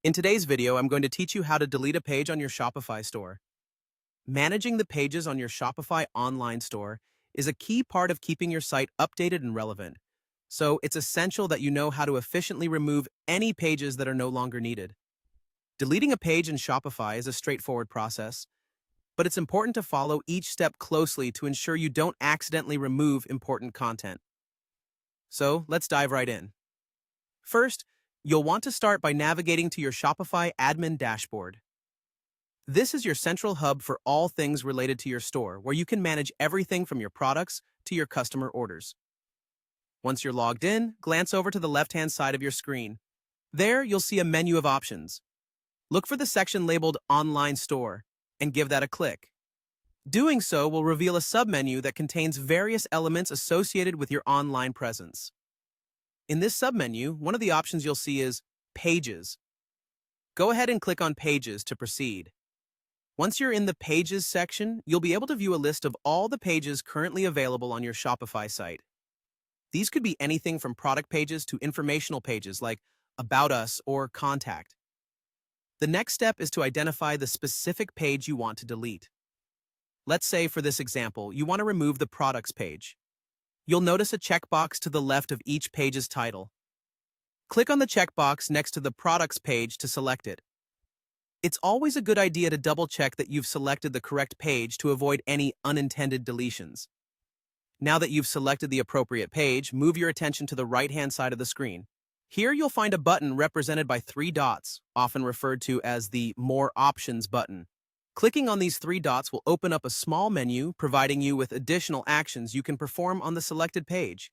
In today's video, I'm going to teach you how to delete a page on your Shopify store. Managing the pages on your Shopify online store is a key part of keeping your site updated and relevant. So it's essential that you know how to efficiently remove any pages that are no longer needed. Deleting a page in Shopify is a straightforward process, but it's important to follow each step closely to ensure you don't accidentally remove important content. So let's dive right in. First, you'll want to start by navigating to your Shopify admin dashboard. This is your central hub for all things related to your store, where you can manage everything from your products to your customer orders. Once you're logged in, glance over to the left-hand side of your screen. There, you'll see a menu of options. Look for the section labeled Online Store and give that a click. Doing so will reveal a submenu that contains various elements associated with your online presence. In this submenu, one of the options you'll see is Pages. Go ahead and click on Pages to proceed. Once you're in the Pages section, you'll be able to view a list of all the pages currently available on your Shopify site. These could be anything from product pages to informational pages like About Us or Contact. The next step is to identify the specific page you want to delete. Let's say, for this example, you want to remove the Products page. You'll notice a checkbox to the left of each page's title. Click on the checkbox next to the Products page to select it. It's always a good idea to double-check that you've selected the correct page to avoid any unintended deletions. Now that you've selected the appropriate page, move your attention to the right-hand side of the screen. Here you'll find a button represented by 3 dots, often referred to as the More Options button. Clicking on these 3 dots will open up a small menu, providing you with additional actions you can perform on the selected page.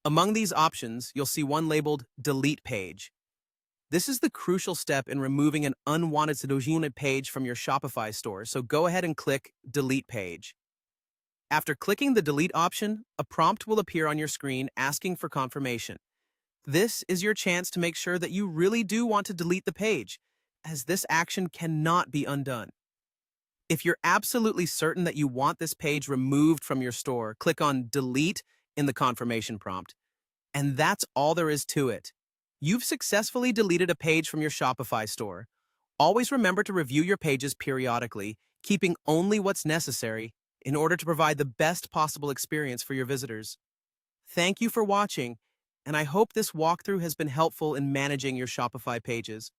Among these options, you'll see one labeled Delete Page. This is the crucial step in removing an unwanted page from your Shopify store, so go ahead and click Delete Page. After clicking the Delete option, a prompt will appear on your screen asking for confirmation. This is your chance to make sure that you really do want to delete the page, as this action cannot be undone. If you're absolutely certain that you want this page removed from your store, click on Delete in the confirmation prompt. And that's all there is to it. You've successfully deleted a page from your Shopify store. Always remember to review your pages periodically, keeping only what's necessary in order to provide the best possible experience for your visitors. Thank you for watching, and I hope this walkthrough has been helpful in managing your Shopify pages.